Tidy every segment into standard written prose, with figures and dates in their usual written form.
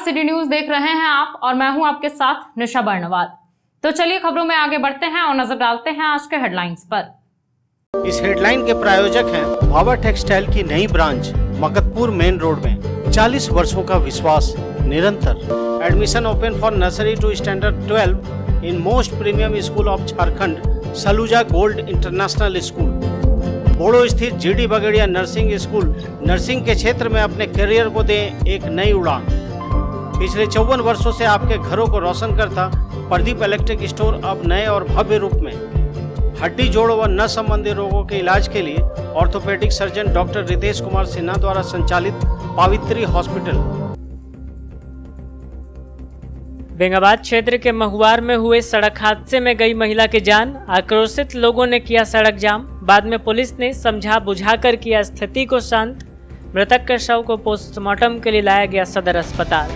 City news देख रहे हैं आप और मैं हूं आपके साथ निशा बर्नवाल। तो चलिए खबरों में आगे बढ़ते हैं और नजर डालते हैं आज के हेडलाइंस पर। इस हेडलाइन के प्रायोजक हैं भावा टेक्सटाइल की नई ब्रांच मगतपुर मेन रोड में। 40 वर्षों का विश्वास निरंतर। Admission open for nursery to standard 12 in most premium school of Jharkhand, Saluja gold international school. Bodo स्थित GD Bagaria nursing school nursing के क्षेत्र में अपने करियर को दें एक नई उड़ान। पिछले 54 वर्षों से आपके घरों को रोशन करता प्रदीप इलेक्ट्रिक स्टोर अब नए और भव्य रूप में हड्डी, जोड़ व नस संबंधी रोगों के इलाज के लिए orthopaedic surgeon doctor Ritesh Kumar Sinha द्वारा संचालित पावित्री हॉस्पिटल। बेंगाबाद क्षेत्र के महुआर में हुए सड़क हादसे में गई महिला की जान। आक्रोशित लोगों ने किया सड़क जाम। बाद में पुलिस ने समझा बुझाकर किया स्थिति को शांत। मृतक के शव को पोस्टमार्टम के लिए लाया गया सदर अस्पताल।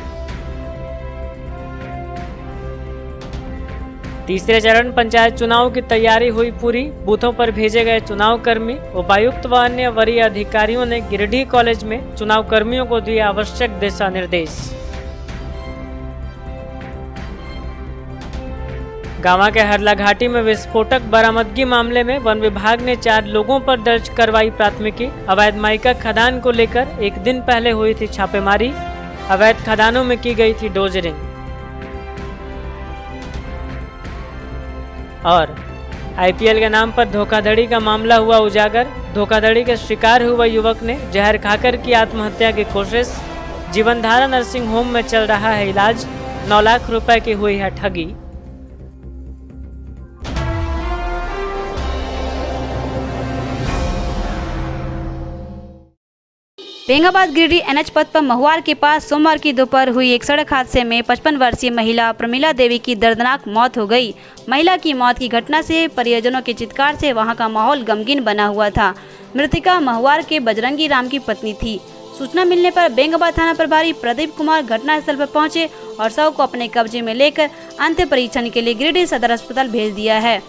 तीसरे चरण पंचायत चुनाव की तैयारी हुई पूरी। बूथों पर भेजे गए चुनाव कर्मी। उपायुक्त व अन्य वरीय अधिकारियों ने गिरिडीह कॉलेज में चुनाव कर्मियों को दिए आवश्यक दिशा निर्देश। गांवा के हरला घाटी में विस्फोटक बरामदगी मामले में वन विभाग ने 4 लोगों पर दर्ज करवाई प्राथमिकी। अवैध माइका खदान को लेकर एक दिन पहले हुई थी छापेमारी। अवैध खदानों में की गई थी डोजरिंग। और आईपीएल के नाम पर धोखाधड़ी का मामला हुआ उजागर। धोखाधड़ी के शिकार हुए युवक ने जहर खाकर की आत्महत्या की कोशिश। जीवनधारा नर्सिंग होम में चल रहा है इलाज। 9 लाख रुपए की हुई है ठगी। बेंगाबाद गिरिडीह एनएच पथ पर महुआर के पास सोमवार की दोपहर हुई एक सड़क हादसे में 55 वर्षीय महिला प्रमिला देवी की दर्दनाक मौत हो गई। महिला की मौत की घटना से परिजनों के चित्कार से वहां का माहौल गमगीन बना हुआ था। मृतका महुआर के बजरंगी राम की पत्नी थी। सूचना मिलने पर बेंगाबाद थाना प्रभारी प्रदीप कुमार घटनास्थल पर पहुंचे और शव को अपने कब्जे में लेकर अंतिम परीक्षण के लिए गिरिडीह सदर अस्पताल भेज दिया है।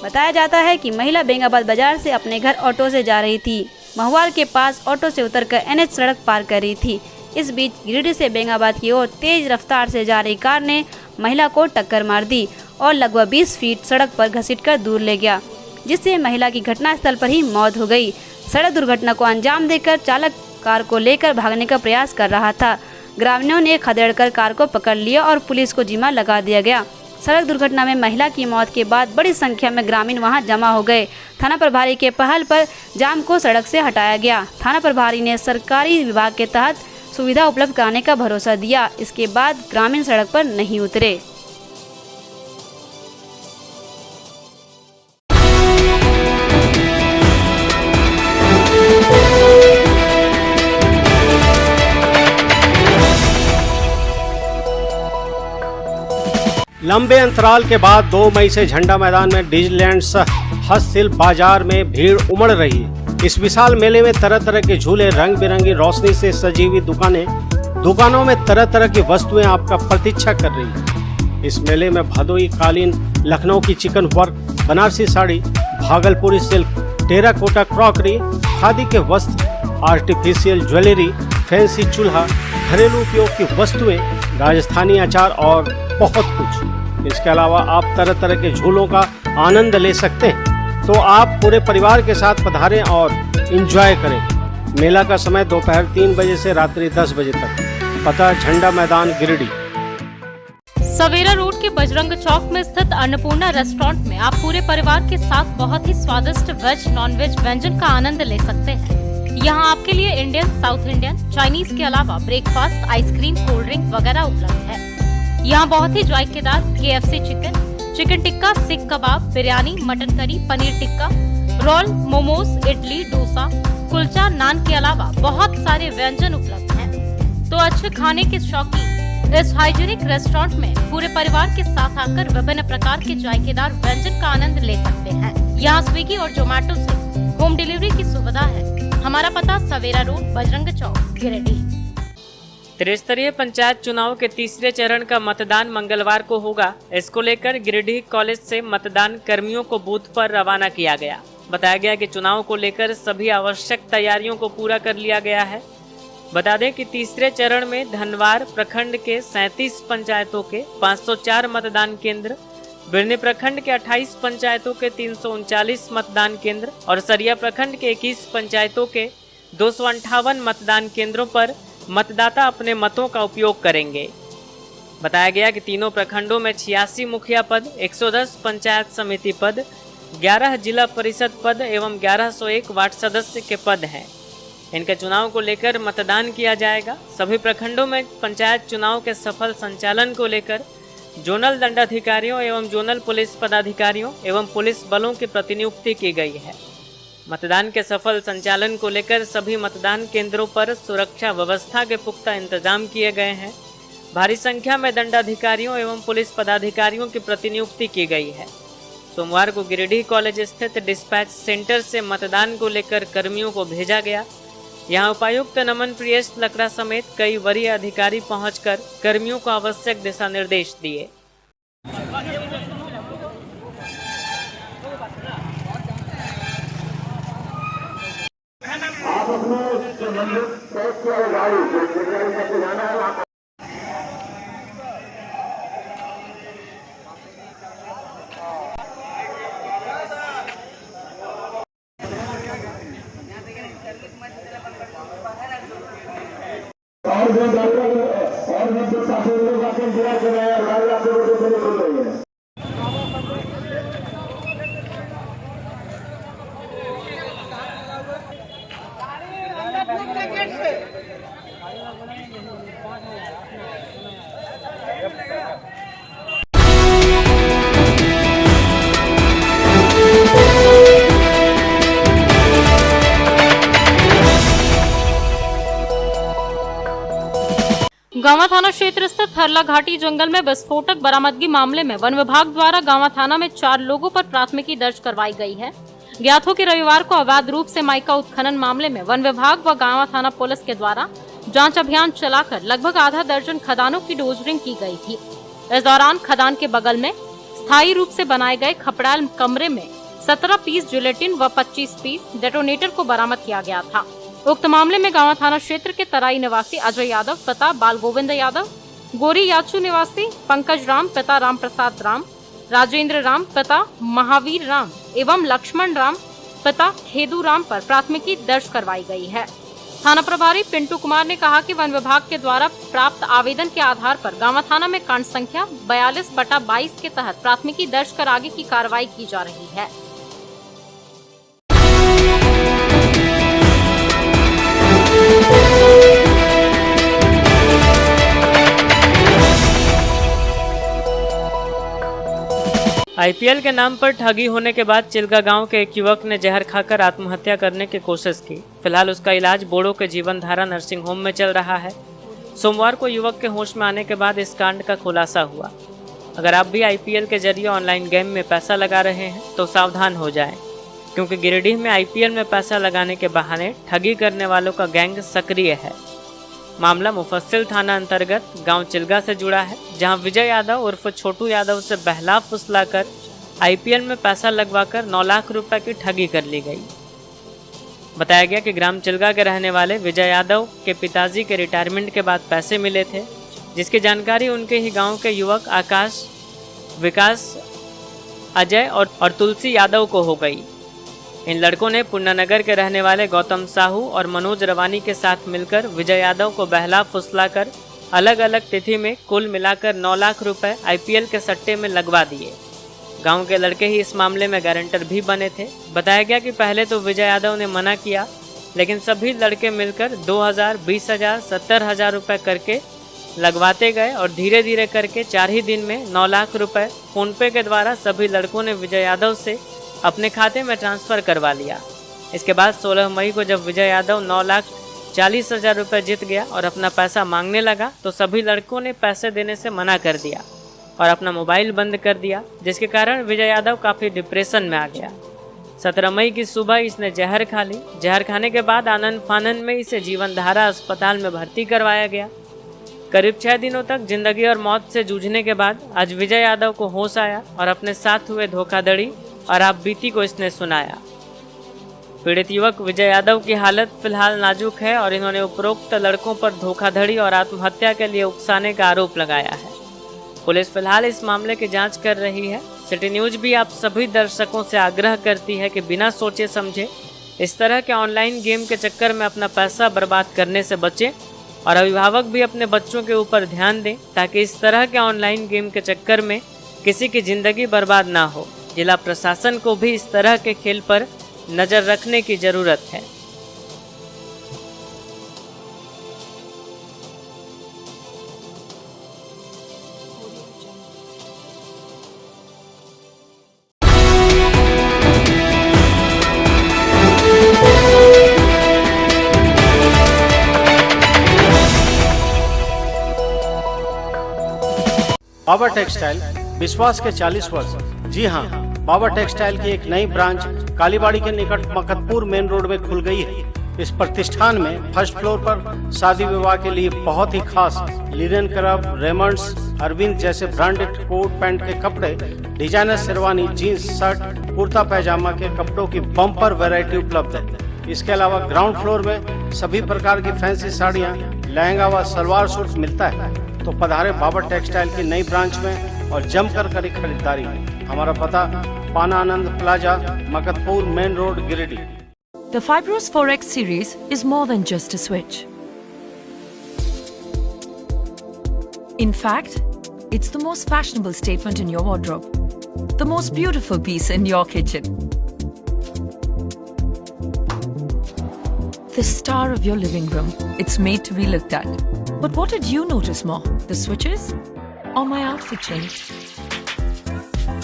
बताया जाता है कि महिला बेंगाबाद बाजार से अपने घर ऑटो से जा रही थी। महुआर के पास ऑटो से उतरकर एनएच सड़क पार कर रही थी। इस बीच गिरिडीह से बेंगाबाद की ओर तेज रफ्तार से जा रही कार ने महिला को टक्कर मार दी और लगभग 20 फीट सड़क पर घसीटकर दूर ले गया, जिससे महिला की घटनास्थल पर ही मौत हो गई। सड़क दुर्घटना को अंजाम देकर चालक कार को लेकर भागने का प्रयास कर रहा था। ग्रामीणों ने खदेड़कर कार को पकड़ लिया और पुलिस को जिम्मा लगा दिया गया। सड़क दुर्घटना में महिला की मौत के बाद बड़ी संख्या में ग्रामीण वहां जमा हो गए। थाना प्रभारी के पहल पर जाम को सड़क से हटाया गया। थाना प्रभारी ने सरकारी विभाग के तहत सुविधा उपलब्ध कराने का भरोसा दिया। इसके बाद ग्रामीण सड़क पर नहीं उतरे। लंबे अंतराल के बाद 2 मई से झंडा मैदान में डिज्नीलैंड हस्तशिल्प बाजार में भीड़ उमड़ रही है। इस विशाल मेले में तरह तरह के झूले, रंग बिरंगी रोशनी से सजी हुई दुकानों में तरह तरह की वस्तुएं आपका प्रतीक्षा कर रही है। इस मेले में भदोई कालीन, लखनऊ की चिकन वर्क, बनारसी साड़ी, भागलपुरी सिल्क, टेराकोटा क्रॉकरी, खादी के वस्त्र, आर्टिफिशियल ज्वेलरी, फैंसी चूल्हा, घरेलू उपयोग की वस्तुएं, राजस्थानी अचार और बहुत कुछ। इसके अलावा आप तरह तरह के झूलों का आनंद ले सकते हैं। तो आप पूरे परिवार के साथ पधारें और एंजॉय करें। मेला का समय दोपहर 3 बजे से रात्रि 10 बजे तक। पता झंडा मैदान गिरिडीह। सवेरा रोड के बजरंग चौक में स्थित अन्नपूर्णा रेस्टोरेंट में आप पूरे परिवार के साथ बहुत ही स्वादिष्ट वेज नॉन वेज व्यंजन का आनंद ले सकते हैं। यहाँ आपके लिए इंडियन, साउथ इंडियन, चाइनीज के अलावा ब्रेकफास्ट, आइसक्रीम, कोल्ड ड्रिंक वगैरह उपलब्ध है। यहाँ बहुत ही जायकेदार KFC chicken tikka, seekh kebab, biryani, mutton curry, paneer tikka, roll, momos, idli, dosa, kulcha, naan के अलावा बहुत सारे व्यंजन उपलब्ध हैं। तो अच्छे खाने के शौकीन इस हाइजीनिक रेस्टोरेंट में पूरे परिवार के साथ आकर विभिन्न प्रकार के जायकेदार व्यंजन का आनंद ले सकते हैं। यहाँ स्विगी और जोमेटो से होम डिलीवरी की सुविधा है। हमारा पता सवेरा रोड, बजरंग चौक, गिरिडीह। त्रिस्तरीय पंचायत चुनाव के तीसरे चरण का मतदान मंगलवार को होगा। इसको लेकर गिरिडीह कॉलेज से मतदान कर्मियों को बूथ पर रवाना किया गया। बताया गया कि चुनाव को लेकर सभी आवश्यक तैयारियों को पूरा कर लिया गया है। बता दें कि तीसरे चरण में धनवार प्रखंड के 37 पंचायतों के 504 मतदान केंद्र, बिरनी प्रखंड के 28 पंचायतों के 339 मतदान केंद्र और सरिया प्रखंड के 21 पंचायतों के 258 मतदान केंद्रों पर मतदाता अपने मतों का उपयोग करेंगे। बताया गया कि तीनों प्रखंडों में 86 मुखिया पद, 110 पंचायत समिति पद, 11 जिला परिषद पद एवं 1101 वार्ड सदस्य के पद हैं। इनके चुनाव को लेकर मतदान किया जाएगा। सभी प्रखंडों में पंचायत चुनाव के सफल संचालन को लेकर जोनल दंडाधिकारियों एवं जोनल पुलिस पदाधिकारियों एवं पुलिस बलों की प्रतिनियुक्ति की गई है। मतदान के सफल संचालन को लेकर सभी मतदान केंद्रों पर सुरक्षा व्यवस्था के पुख्ता इंतजाम किए गए हैं। भारी संख्या में दंडाधिकारियों एवं पुलिस पदाधिकारियों की प्रतिनियुक्ति की गई है। सोमवार को गिरिडीह कॉलेज स्थित डिस्पैच सेंटर से मतदान को लेकर कर्मियों को भेजा गया। यहां उपायुक्त नमन प्रियेश लकड़ा समेत कई वरीय अधिकारी पहुंचकर कर्मियों को आवश्यक दिशा निर्देश दिए। गांवा थाना क्षेत्र स्थित हरला घाटी जंगल में विस्फोटक बरामदगी मामले में वन विभाग द्वारा गांवा थाना में 4 लोगों पर प्राथमिकी दर्ज करवाई गई है। ज्ञात हो कि रविवार को अवैध रूप से माइका उत्खनन मामले में वन विभाग व गांवा थाना पुलिस के द्वारा जांच अभियान चलाकर लगभग आधा दर्जन खदानों की डोजरिंग की गई थी। इस दौरान खदान के बगल में स्थायी रूप से बनाए गए खपड़ाल कमरे में 17 पीस जिलेटिन व 25 पीस डेटोनेटर को बरामद किया गया था। उक्त मामले में गांवा थाना क्षेत्र के तराई निवासी अजय यादव पिता बाल गोविंद यादव, गोरी याचू निवासी पंकज राम पिता राम प्रसाद राम, राजेंद्र राम पिता महावीर राम एवं लक्ष्मण राम पिता खेदू राम पर प्राथमिकी दर्ज करवाई गई है। थाना प्रभारी पिंटू कुमार ने कहा कि वन विभाग के द्वारा प्राप्त आवेदन के आधार पर गांवा थाना में कांड संख्या 42/22 के तहत प्राथमिकी दर्ज कर आगे की कार्रवाई की जा रही है। आईपीएल के नाम पर ठगी होने के बाद चिल्गा गांव के एक युवक ने जहर खाकर आत्महत्या करने की कोशिश की। फिलहाल उसका इलाज बोड़ो के जीवन धारा नर्सिंग होम में चल रहा है। सोमवार को युवक के होश में आने के बाद इस कांड का खुलासा हुआ। अगर आप भी आईपीएल के जरिए ऑनलाइन गेम में पैसा लगा रहे हैं तो सावधान हो जाएं, क्योंकि गिरिडीह में आईपीएल में पैसा लगाने के बहाने ठगी करने वालों का गैंग सक्रिय है। मामला मुफस्सिल थाना अंतर्गत गांव चिल्गा से जुड़ा है, जहां विजय यादव उर्फ छोटू यादव से बहला फुसलाकर आईपीएल में पैसा लगवाकर 9 लाख रुपए की ठगी कर ली गई। बताया गया कि ग्राम चिल्गा के रहने वाले विजय यादव के पिताजी के रिटायरमेंट के बाद पैसे मिले थे, जिसकी जानकारी उनके ही गांव के युवक आकाश, विकास, अजय और तुलसी यादव को हो गई। इन लड़कों ने पुण्यनगर के रहने वाले गौतम साहू और मनोज रवानी के साथ मिलकर विजय यादव को बहला फुसलाकर अलग अलग तिथि में कुल मिलाकर 9 लाख रुपए आईपीएल के सट्टे में लगवा दिए। गांव के लड़के ही इस मामले में गारंटर भी बने थे। बताया गया कि पहले तो विजय यादव ने मना किया, लेकिन सभी लड़के मिलकर 2,000, 20,000, 70,000 रुपये करके लगवाते गए और धीरे धीरे करके 4 ही दिन में 9 लाख रुपए फोनपे के द्वारा सभी लड़कों ने विजय यादव से अपने खाते में ट्रांसफ़र करवा लिया। इसके बाद 16 मई को जब विजय यादव 9,40,000 रुपये जीत गया और अपना पैसा मांगने लगा, तो सभी लड़कों ने पैसे देने से मना कर दिया और अपना मोबाइल बंद कर दिया, जिसके कारण विजय यादव काफ़ी डिप्रेशन में आ गया। 17 मई की सुबह इसने जहर खा ली। जहर खाने के बाद आनंद फानन में इसे जीवनधारा अस्पताल में भर्ती करवाया गया। करीब 6 दिनों तक जिंदगी और मौत से जूझने के बाद आज विजय यादव को होश आया और अपने साथ हुए धोखाधड़ी और आप बीती को इसने सुनाया। पीड़ित युवक विजय यादव की हालत फिलहाल नाजुक है और इन्होंने उपरोक्त लड़कों पर धोखाधड़ी और आत्महत्या के लिए उकसाने का आरोप लगाया है। पुलिस फिलहाल इस मामले की जांच कर रही है। सिटी न्यूज भी आप सभी दर्शकों से आग्रह करती है कि बिना सोचे समझे इस तरह के ऑनलाइन गेम के चक्कर में अपना पैसा बर्बाद करने से बचें और अभिभावक भी अपने बच्चों के ऊपर ध्यान दें ताकि इस तरह के ऑनलाइन गेम के चक्कर में किसी की जिंदगी बर्बाद ना हो। जिला प्रशासन को भी इस तरह के खेल पर नजर रखने की जरूरत है। बाबा टेक्सटाइल विश्वास के 40 वर्ष। जी हाँ, बाबा टेक्सटाइल की एक नई ब्रांच कालीबाड़ी के निकट मकतपुर मेन रोड में खुल गई है। इस प्रतिष्ठान में फर्स्ट फ्लोर पर शादी विवाह के लिए बहुत ही खास लिनन क्लब, रेमंड्स, अरविंद जैसे ब्रांडेड कोट पैंट के कपड़े, designer sherwani, jeans, shirt, kurta pajama के कपड़ों की बम्पर वैरायटी उपलब्ध है। इसके अलावा ग्राउंड फ्लोर में सभी प्रकार की फैंसी साड़ियाँ, लहंगा व सलवार सूट मिलता है। तो पधारे बाबा टेक्सटाइल की नई ब्रांच में और जमकर करी खरीदारी। हमारा पता पाना Anand plaza, Maktapur main road, Giridih. The Fibros 4X series is more than just a switch. In fact, it's the most fashionable statement in your wardrobe, the most beautiful piece in your kitchen, the star of your living room. It's made to be looked at. But what did you notice more? The switches or my outfit change?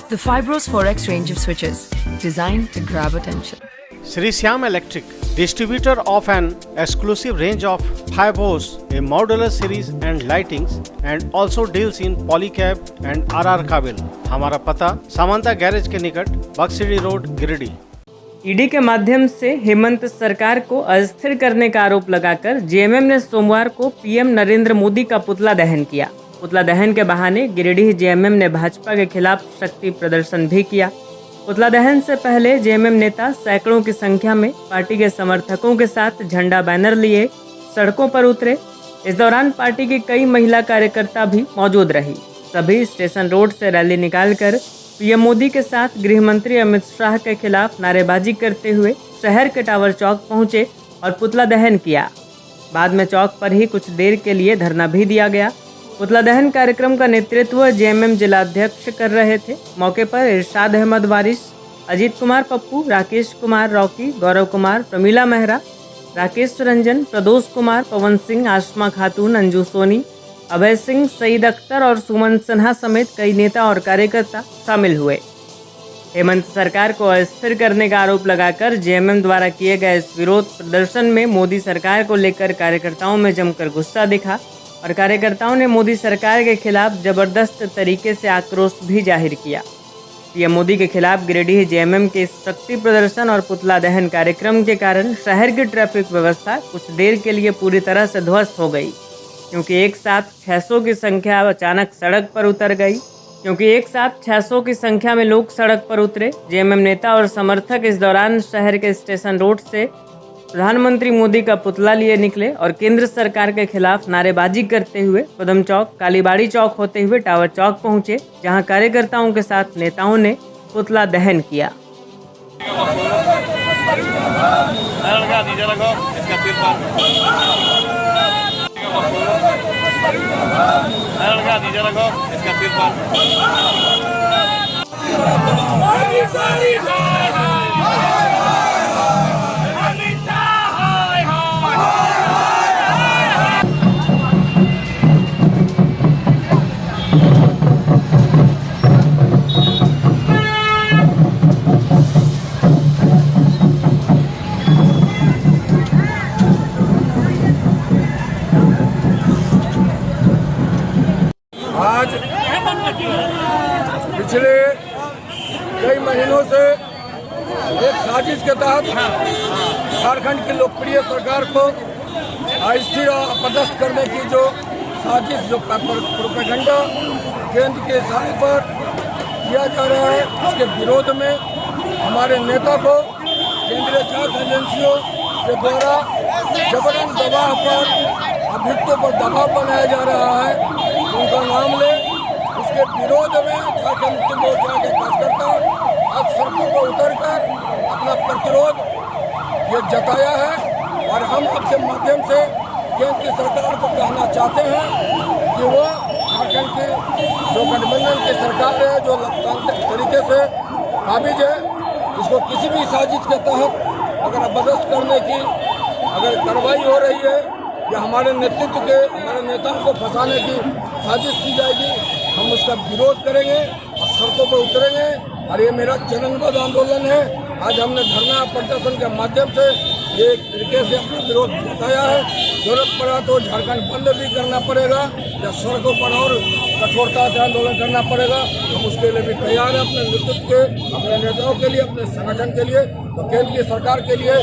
The Fibros 4X range of switches, designed to grab attention. Sri Syam Electric, distributor of an exclusive range of Fibros, a modular series and lightings, and also deals in polycab and RR काबिल। हमारा पता Samanta garage के निकट, बक्सिडी road, Giridih. ED के माध्यम से हेमंत सरकार को अस्थिर करने का आरोप लगाकर जेएमएम ने सोमवार को पीएम नरेंद्र मोदी का पुतला दहन किया। पुतला दहन के बहाने गिरिडीह जेएमएम ने भाजपा के खिलाफ शक्ति प्रदर्शन भी किया। पुतला दहन से पहले जेएमएम नेता सैकड़ों की संख्या में पार्टी के समर्थकों के साथ झंडा बैनर लिए सड़कों पर उतरे। इस दौरान पार्टी की कई महिला कार्यकर्ता भी मौजूद रही। सभी स्टेशन रोड से रैली निकालकर पीएम मोदी के साथ गृह मंत्री अमित शाह के खिलाफ नारेबाजी करते हुए शहर के टावर चौक पहुंचे और पुतला दहन किया। बाद में चौक पर ही कुछ देर के लिए धरना भी दिया गया। पुतला दहन कार्यक्रम का नेतृत्व जेएमएम जिलाध्यक्ष कर रहे थे। मौके पर इरशाद अहमद वारिस, अजीत कुमार पप्पू, राकेश कुमार रॉकी, गौरव कुमार, प्रमीला मेहरा, राकेश रंजन, प्रदोष कुमार, पवन सिंह, आसमा खातून, अंजू सोनी, अभय सिंह, सईद अख्तर और सुमन सिन्हा समेत कई नेता और कार्यकर्ता शामिल हुए। हेमंत सरकार को अस्थिर करने का आरोप लगाकर जेएमएम द्वारा किए गए इस विरोध प्रदर्शन में मोदी सरकार को लेकर कार्यकर्ताओं में जमकर गुस्सा दिखा और कार्यकर्ताओं ने मोदी सरकार के खिलाफ जबरदस्त तरीके से आक्रोश भी जाहिर किया। पीएम मोदी के खिलाफ गिरिडीह जेएमएम के शक्ति प्रदर्शन और पुतला दहन कार्यक्रम के कारण शहर की ट्रैफिक व्यवस्था कुछ देर के लिए पूरी तरह से ध्वस्त हो गई, क्योंकि एक साथ 600 की संख्या अचानक सड़क पर उतर गई। क्योंकि एक साथ 600 की संख्या में लोग सड़क पर उतरे। जेएमएम नेता और समर्थक इस दौरान शहर के स्टेशन रोड से प्रधानमंत्री मोदी का पुतला लिए निकले और केंद्र सरकार के खिलाफ नारेबाजी करते हुए कदम चौक, कालीबाड़ी चौक होते हुए टावर चौक पहुंचे, जहां कार्यकर्ताओं के साथ नेताओं ने पुतला दहन किया। आज पिछले कई महीनों से एक साजिश के तहत झारखंड की लोकप्रिय सरकार को अस्थिर और अपदस्थ करने की जो साजिश, जो प्रोपेगेंडा केंद्र के इशारे पर किया जा रहा है, उसके विरोध में हमारे नेता को केंद्रीय जांच एजेंसियों के द्वारा जबरन दबाव पर अभियुक्तों पर दबाव बनाया जा रहा है, उनका नाम ले। उसके विरोध में झारखंड मुक्ति मोर्चा के कार्यकर्ता आज सड़कों पर उतरकर अपना प्रतिरोध ये जताया है। और हम आपके माध्यम से केंद्र की सरकार को कहना चाहते हैं कि वो झारखंड की जो गठबंधन की सरकार है, जो लोकतांत्रिक तरीके से काबिज है, इसको किसी भी साजिश के तहत अगर बर्दाश्त करने की अगर कार्रवाई हो रही है या हमारे नेतृत्व के हमारे नेताओं को फंसाने की साजिश की जाएगी, हम उसका विरोध करेंगे और सड़कों पर उतरेंगे। और ये मेरा चरणबद्ध आंदोलन है। आज हमने धरना प्रदर्शन के माध्यम से ये एक तरीके से अपना विरोध जताया है। जरूरत पड़ा तो झारखंड बंद भी करना पड़ेगा या सड़कों पर और कठोरता से आंदोलन करना पड़ेगा। हम उसके लिए भी तैयार हैं, अपने नेतृत्व के, अपने नेताओं के लिए, अपने संगठन के लिए। तो केंद्र की सरकार के लिए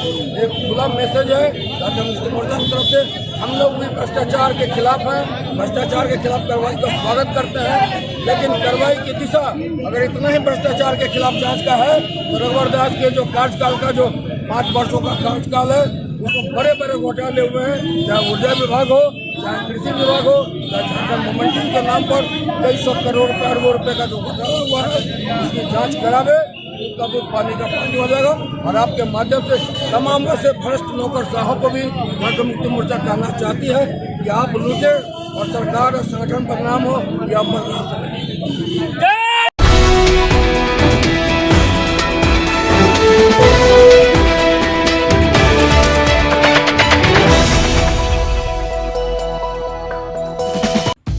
एक खुला मैसेज है झारखंड मुक्ति मोर्चा की तरफ से। हम लोग भी भ्रष्टाचार के खिलाफ हैं, भ्रष्टाचार के खिलाफ कार्रवाई का स्वागत करते हैं, लेकिन कार्रवाई की दिशा अगर इतना ही भ्रष्टाचार के खिलाफ जांच का है तो रघुवर दास के जो कार्यकाल का जो 5 वर्षों का कार्यकाल है, उसको बड़े बड़े घोटाले हुए हैं, चाहे ऊर्जा विभाग हो, चाहे कृषि विभाग हो, चाहे झारखंड मोमेंटम के नाम पर कई 100 करोड़ अरबों रुपए का जो घोटाला हुआ है, उसकी जांच करावे, उनका दूध पानी का पानी हो जाएगा। और आपके माध्यम से तमाम ऐसे भ्रष्ट नौकरशाहों को भी झारखंड मुक्ति मोर्चा कहना चाहती है कि आप लूटे और सरकार और संगठन बदनाम हो, या आप बर्दाश्त करें।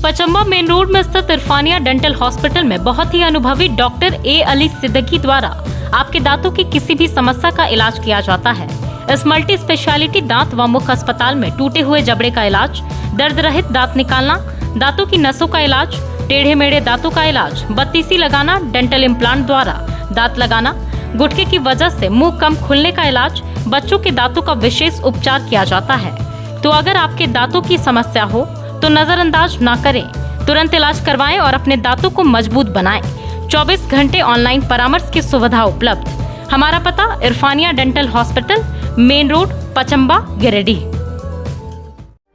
पचम्बा मेन रोड में स्थित इरफानिया डेंटल हॉस्पिटल में बहुत ही अनुभवी डॉक्टर ए अली सिद्दीकी द्वारा आपके दांतों की किसी भी समस्या का इलाज किया जाता है। इस मल्टी स्पेशलिटी दांत व मुख अस्पताल में टूटे हुए जबड़े का इलाज, दर्द रहित दांत निकालना, दांतों की नसों का इलाज, टेढ़े मेढ़े दांतों का इलाज, बत्तीसी लगाना, डेंटल इम्प्लांट द्वारा दांत लगाना, गुटके की वजह से मुंह कम खुलने का इलाज, बच्चों के दांतों का विशेष उपचार किया जाता है। तो अगर आपके दांतों की समस्या हो तो नजरअंदाज ना करें, तुरंत इलाज करवाएं और अपने दांतों को मजबूत बनाएं। 24 घंटे ऑनलाइन परामर्श की सुविधा उपलब्ध। हमारा पता Irfania dental hospital, main road, Pachamba, Giridih.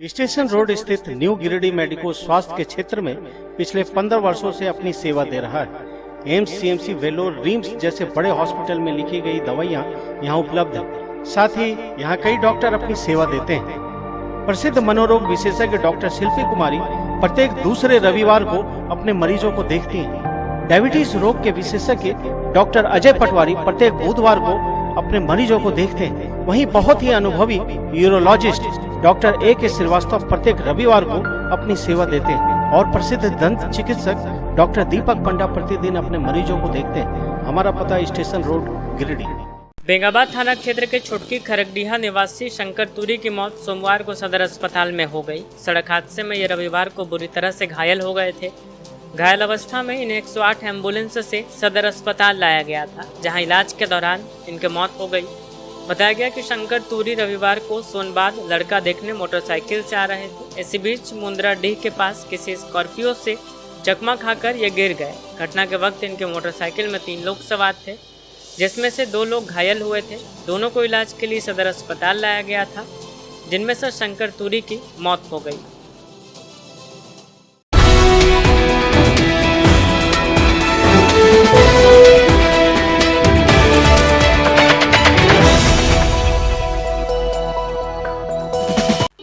Station road स्थित न्यू गिरिडीह मेडिको स्वास्थ्य के क्षेत्र में पिछले 15 वर्षों से अपनी सेवा दे रहा है। एम्स, सीएमसी, वेलोर, रिम्स जैसे बड़े हॉस्पिटल में लिखी गई दवाइयाँ यहाँ उपलब्ध है। साथ ही यहाँ कई डॉक्टर अपनी सेवा देते हैं। प्रसिद्ध मनोरोग विशेषज्ञ डॉक्टर शिल्पी कुमारी प्रत्येक दूसरे रविवार को अपने मरीजों को देखती हैं। डायबिटीज रोग के विशेषज्ञ डॉक्टर अजय पटवारी प्रत्येक बुधवार को अपने मरीजों को देखते हैं। वहीं बहुत ही अनुभवी यूरोलॉजिस्ट डॉक्टर A.K. श्रीवास्तव प्रत्येक रविवार को अपनी सेवा देते हैं। और प्रसिद्ध दंत चिकित्सक डॉक्टर दीपक पंडा प्रतिदिन अपने मरीजों को देखते हैं। हमारा पता स्टेशन रोड, गिरिडीह। बेंगाबाद थाना क्षेत्र के छुटकी खरगडीहा निवासी शंकर तुरी की मौत सोमवार को सदर अस्पताल में हो गई। सड़क हादसे में ये रविवार को बुरी तरह से घायल हो गए थे। घायल अवस्था में इन्हें 108 एम्बुलेंस से सदर अस्पताल लाया गया था, जहां इलाज के दौरान इनकी मौत हो गई। बताया गया कि शंकर तुरी रविवार को सोनबाद लड़का देखने मोटरसाइकिल से आ रहे थे। इसी बीच मुंद्राडीह के पास किसी स्कॉर्पियो से चकमा खाकर ये गिर गए। घटना के वक्त इनके मोटरसाइकिल में 3 लोग सवार थे, जिसमें से 2 लोग घायल हुए थे। दोनों को इलाज के लिए सदर अस्पताल लाया गया था, जिनमें से शंकर तुरी की मौत हो गई।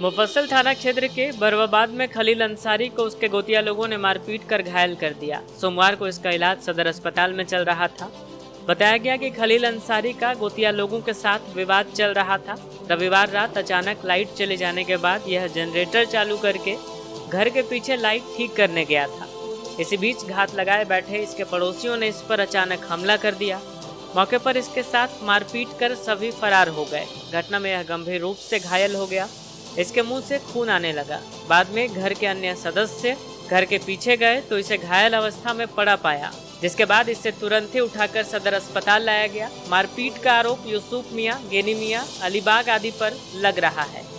मुफस्सिल थाना क्षेत्र के बरवाबाद में खलील अंसारी को उसके गोतिया लोगों ने मारपीट कर घायल कर दिया। सोमवार को इसका इलाज सदर अस्पताल में चल रहा था। बताया गया कि खलील अंसारी का गोतिया लोगों के साथ विवाद चल रहा था। रविवार रात अचानक लाइट चले जाने के बाद यह जनरेटर चालू करके घर के पीछे लाइट ठीक करने गया था। इसी बीच घात लगाए बैठे इसके पड़ोसियों ने इस पर अचानक हमला कर दिया। मौके पर इसके साथ मारपीट कर सभी फरार हो गए। घटना में यह गंभीर रूप से घायल हो गया। इसके मुंह से खून आने लगा। बाद में घर के अन्य सदस्य घर के पीछे गए तो इसे घायल अवस्था में पड़ा पाया, जिसके बाद इसे तुरंत ही उठाकर सदर अस्पताल लाया गया। मारपीट का आरोप यूसुफ मियां, गेनी मियां, अलीबाग आदि पर लग रहा है।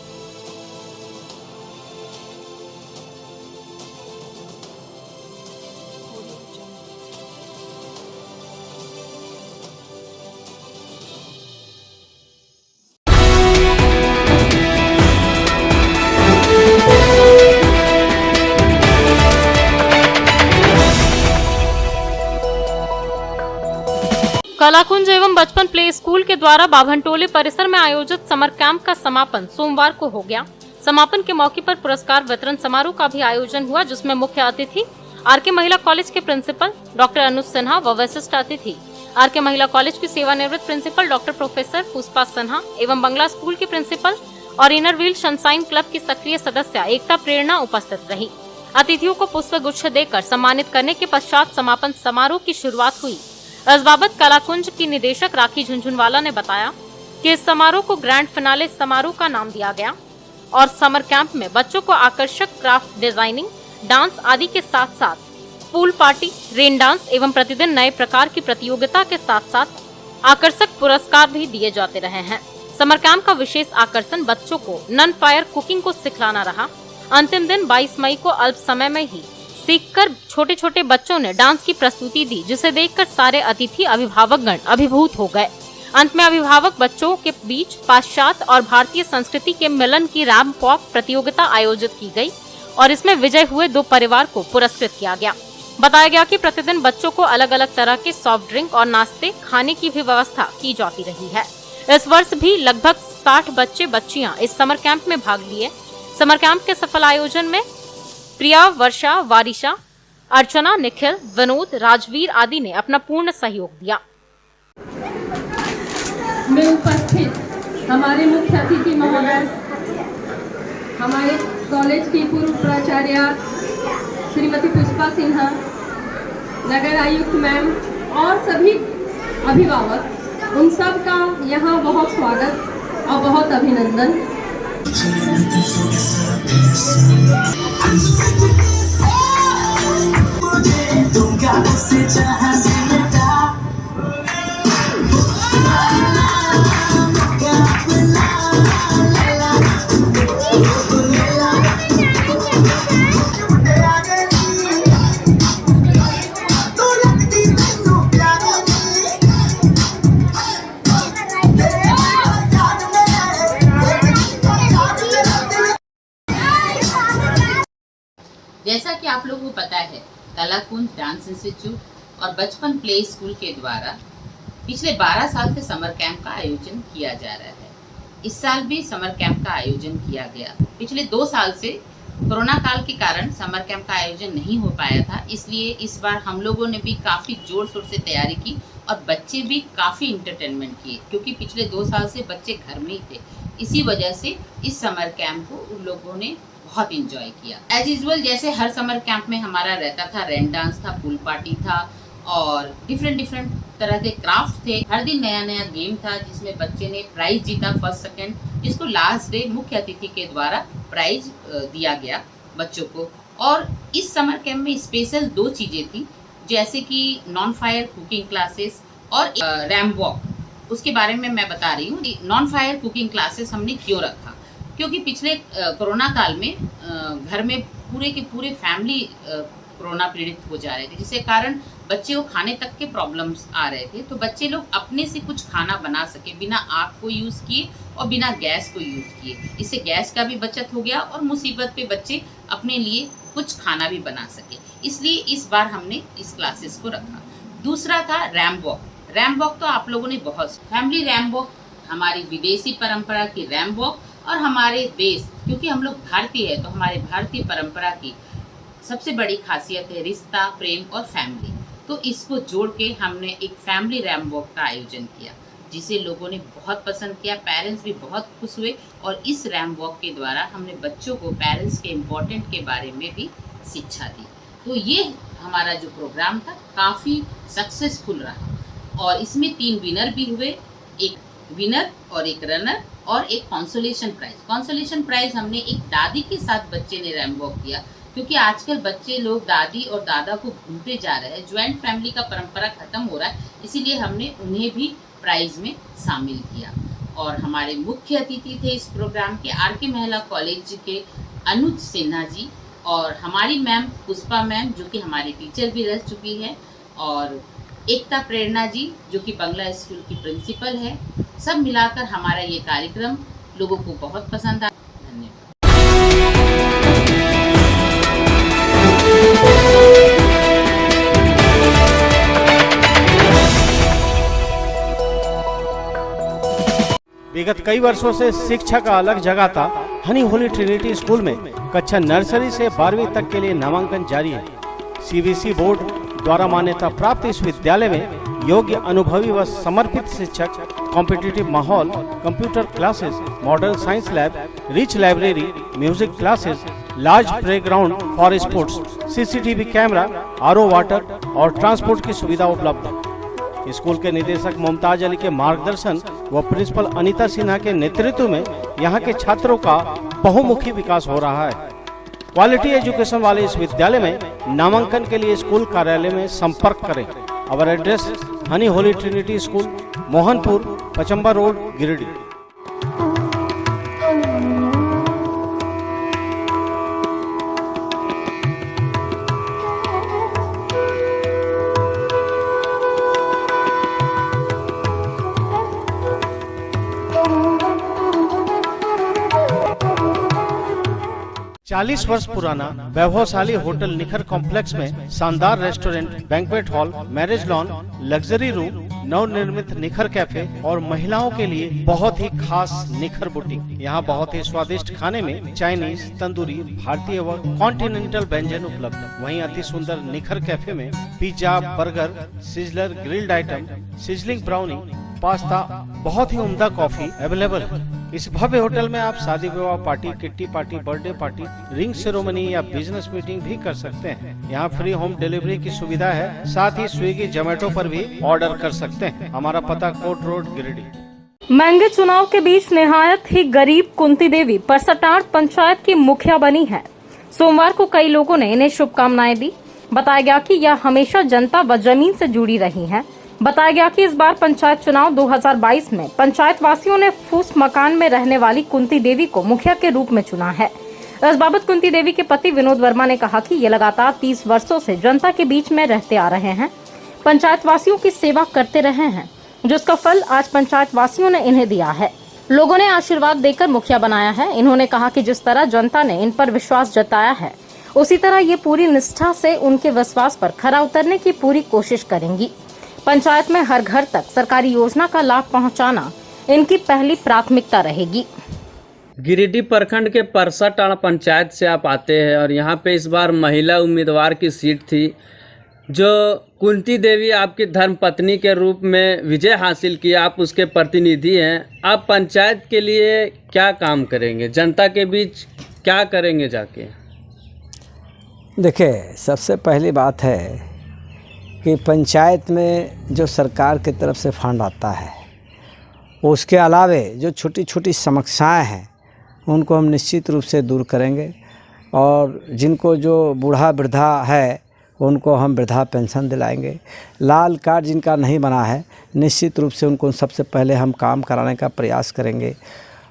कलाकुंज एवं बचपन प्ले स्कूल के द्वारा बाभनटोले परिसर में आयोजित समर कैंप का समापन सोमवार को हो गया। समापन के मौके पर पुरस्कार वितरण समारोह का भी आयोजन हुआ, जिसमें मुख्य अतिथि आरके महिला कॉलेज के प्रिंसिपल डॉक्टर अनुज सिन्हा व विशिष्ट अतिथि आरके महिला कॉलेज की सेवानिवृत्त principal doctor professor Pushpa Sinha एवं बंगला स्कूल की प्रिंसिपल और इनरव्हील सनशाइन क्लब की सक्रिय सदस्य एकता प्रेरणा उपस्थित रही। अतिथियों को पुष्प गुच्छ देकर सम्मानित करने के पश्चात समापन समारोह की शुरुआत हुई। इस बाबत कलाकुंज की निदेशक राखी झुनझुनवाला ने बताया कि इस समारोह को ग्रैंड फिनाले समारोह का नाम दिया गया और समर कैंप में बच्चों को आकर्षक क्राफ्ट डिजाइनिंग, डांस आदि के साथ साथ पूल पार्टी, रेन डांस एवं प्रतिदिन नए प्रकार की प्रतियोगिता के साथ साथ आकर्षक पुरस्कार भी दिए जाते रहे हैं। समर कैंप का विशेष आकर्षण बच्चों को नॉन फायर कुकिंग को सिखलाना रहा। अंतिम दिन 22 मई को अल्प समय में ही सीखकर छोटे छोटे बच्चों ने डांस की प्रस्तुति दी, जिसे देखकर सारे अतिथि अभिभावकगण अभिभूत हो गए। अंत में अभिभावक बच्चों के बीच पाश्चात्य और भारतीय संस्कृति के मिलन की रैंप वॉक प्रतियोगिता आयोजित की गई और इसमें विजय हुए 2 परिवार को पुरस्कृत किया गया। बताया गया कि प्रतिदिन बच्चों को अलग अलग तरह के सॉफ्ट ड्रिंक और नाश्ते खाने की भी व्यवस्था की जाती रही है। इस वर्ष भी लगभग 60 बच्चे बच्चियां इस समर कैंप में भाग लिए। समर कैंप के सफल आयोजन में प्रिया, वर्षा, वारिशा, अर्चना, निखिल, विनोद, राजवीर आदि ने अपना पूर्ण सहयोग दिया। में उपस्थित हमारे मुख्य अतिथि महोदय, हमारे कॉलेज की पूर्व प्राचार्य श्रीमती पुष्पा सिन्हा, नगर आयुक्त मैम और सभी अभिभावक, उन सब का यहाँ बहुत स्वागत और बहुत अभिनंदन। जैसा कि आप लोगों को पता है, कलाकुंज डांस इंस्टीट्यूट और बचपन प्ले स्कूल के द्वारा पिछले 12 साल से समर कैंप का आयोजन किया जा रहा है। इस साल भी समर कैंप का आयोजन किया गया। पिछले 2 साल से कोरोना काल के कारण समर कैंप का आयोजन नहीं हो पाया था, इसलिए इस बार हम लोगों ने भी काफ़ी जोर शोर से तैयारी की और बच्चे भी काफ़ी इंटरटेनमेंट किए, क्योंकि पिछले 2 साल से बच्चे घर में ही थे। इसी वजह से इस समर कैंप को उन लोगों ने बहुत इंजॉय किया। एज यूजुअल जैसे हर समर कैंप में हमारा रहता था, रेन डांस था, पूल पार्टी था और डिफरेंट तरह के क्राफ्ट थे। हर दिन नया नया गेम था जिसमें बच्चे ने प्राइज जीता, फर्स्ट सेकंड, जिसको लास्ट डे मुख्य अतिथि के द्वारा प्राइज दिया गया बच्चों को। और इस समर कैंप में स्पेशल 2 चीज़ें थी, जैसे कि नॉन फायर कुकिंग क्लासेस और रैंप वॉक। उसके बारे में मैं बता रही हूँ। नॉन फायर कुकिंग क्लासेस हमने क्यों रखा, क्योंकि पिछले कोरोना काल में घर में पूरे के पूरे फैमिली कोरोना पीड़ित हो जा रहे थे, जिसके कारण बच्चे को खाने तक के प्रॉब्लम्स आ रहे थे। तो बच्चे लोग अपने से कुछ खाना बना सके बिना आग को यूज़ किए और बिना गैस को यूज़ किए। इससे गैस का भी बचत हो गया और मुसीबत पे बच्चे अपने लिए कुछ खाना भी बना सके। इसलिए इस बार हमने इस क्लासेस को रखा। दूसरा था रैंप वॉक। रैंप वॉक तो आप लोगों ने बहुत, फैमिली रैंप वॉक, हमारी विदेशी परंपरा की रैंप वॉक और हमारे देश, क्योंकि हम लोग भारतीय है तो हमारे भारतीय परंपरा की सबसे बड़ी खासियत है रिश्ता, प्रेम और फैमिली। तो इसको जोड़ के हमने एक फैमिली रैंप वॉक का आयोजन किया, जिसे लोगों ने बहुत पसंद किया। पेरेंट्स भी बहुत खुश हुए और इस रैंप वॉक के द्वारा हमने बच्चों को पेरेंट्स के इम्पोर्टेंट के बारे में भी शिक्षा दी। तो ये हमारा जो प्रोग्राम था काफ़ी सक्सेसफुल रहा और इसमें 3 विनर भी हुए, एक विनर और एक रनर और एक कॉन्सोलेशन प्राइज। कॉन्सोलेशन प्राइज हमने एक दादी के साथ बच्चे ने रैंप वॉक किया, क्योंकि आजकल बच्चे लोग दादी और दादा को भूलते जा रहे हैं, ज्वाइंट फैमिली का परंपरा खत्म हो रहा है, इसीलिए हमने उन्हें भी प्राइज में शामिल किया। और हमारे मुख्य अतिथि थे इस प्रोग्राम के आरके महिला कॉलेज के अनुज सिन्हा जी और हमारी मैम पुष्पा मैम, जो कि हमारी टीचर भी रह चुकी है, और एकता प्रेरणा जी जो कि बंगला स्कूल की प्रिंसिपल है। सब मिलाकर हमारा ये कार्यक्रम लोगों को बहुत पसंद आया। धन्यवाद। विगत कई वर्षों से शिक्षा का अलग जगह था। हनी होली ट्रिनिटी स्कूल में कक्षा नर्सरी से 12वीं तक के लिए नामांकन जारी है। सीबीएसई बोर्ड द्वारा मान्यता प्राप्त इस विद्यालय में योग्य, अनुभवी व समर्पित शिक्षक, कॉम्पिटिटिव माहौल, computer classes, modern science lab, rich library, music classes, large playground for sports, CCTV camera, RO water और ट्रांसपोर्ट की सुविधा उपलब्ध है। स्कूल के निदेशक मुमताज अली के मार्गदर्शन व प्रिंसिपल अनीता सिन्हा के नेतृत्व में यहाँ के छात्रों का बहुमुखी विकास हो रहा है। क्वालिटी एजुकेशन वाले इस विद्यालय में नामांकन के लिए स्कूल कार्यालय में संपर्क करें। Our address honey Holy Trinity school, Mohanpur, Pachamba road, Giridih. 40 वर्ष पुराना वैभवशाली होटल निखर कॉम्प्लेक्स में शानदार restaurant, banquet hall, marriage lawn, luxury room, नवनिर्मित निखर कैफे और महिलाओं के लिए बहुत ही खास निखर बुटीक। यहाँ बहुत ही स्वादिष्ट खाने में चाइनीज, तंदूरी, भारतीय व कॉन्टिनेंटल व्यंजन उपलब्ध। वहीं अति सुंदर निखर कैफे में pizza, burger, sizzler, grilled item, sizzling brownie, pasta, बहुत ही उम्दा कॉफी अवेलेबल है। इस भव्य होटल में आप शादी विवाह party, kitty party, birthday party, ring ceremony या बिजनेस मीटिंग भी कर सकते हैं। यहाँ फ्री होम डिलीवरी की सुविधा है। साथ ही स्विगी, जोमेटो पर भी ऑर्डर कर सकते हैं। हमारा पता कोट रोड, गिरिडीह। महंगे चुनाव के बीच निहायत ही गरीब कुंती देवी परसटाट पंचायत की मुखिया बनी है। सोमवार को कई लोगों ने इन्हें शुभकामनाएं दी। बताया गया कि यह हमेशा जनता व जमीन से जुड़ी रही हैं। बताया गया कि इस बार पंचायत चुनाव 2022 में पंचायत वासियों ने फूस मकान में रहने वाली कुंती देवी को मुखिया के रूप में चुना है। इस बाबत कुंती देवी के पति विनोद वर्मा ने कहा कि ये लगातार 30 वर्षों से जनता के बीच में रहते आ रहे हैं, पंचायत वासियों की सेवा करते रहे हैं, जिसका फल आज पंचायत वासियों ने इन्हें दिया है। लोगों ने आशीर्वाद देकर मुखिया बनाया है। इन्होंने कहा कि जिस तरह जनता ने इन पर विश्वास जताया है, उसी तरह ये पूरी निष्ठा से उनके विश्वास पर खरा उतरने की पूरी कोशिश करेंगी। पंचायत में हर घर तक सरकारी योजना का लाभ पहुंचाना इनकी पहली प्राथमिकता रहेगी। गिरिडीह प्रखंड के परसटाड़ पंचायत से आप आते हैं और यहाँ पे इस बार महिला उम्मीदवार की सीट थी, जो कुंती देवी आपकी धर्मपत्नी के रूप में विजय हासिल किया। आप उसके प्रतिनिधि हैं। आप पंचायत के लिए क्या काम करेंगे, जनता के बीच क्या करेंगे जाके? देखिए, सबसे पहली बात है कि पंचायत में जो सरकार की तरफ से फंड आता है, उसके अलावे जो छोटी छोटी समस्याएं हैं उनको हम निश्चित रूप से दूर करेंगे। और जिनको जो बूढ़ा वृद्धा है उनको हम वृद्धा पेंशन दिलाएंगे। लाल कार्ड जिनका नहीं बना है, निश्चित रूप से उनको सबसे पहले हम काम कराने का प्रयास करेंगे।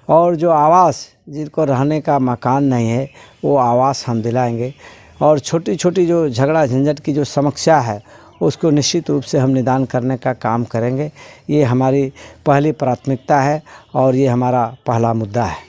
और जो आवास, जिनको रहने का मकान नहीं है, वो आवास हम दिलाएंगे। और छोटी छोटी जो झगड़ा झंझट की जो समस्या है, उसको निश्चित रूप से हम निदान करने का काम करेंगे। ये हमारी पहली प्राथमिकता है और ये हमारा पहला मुद्दा है।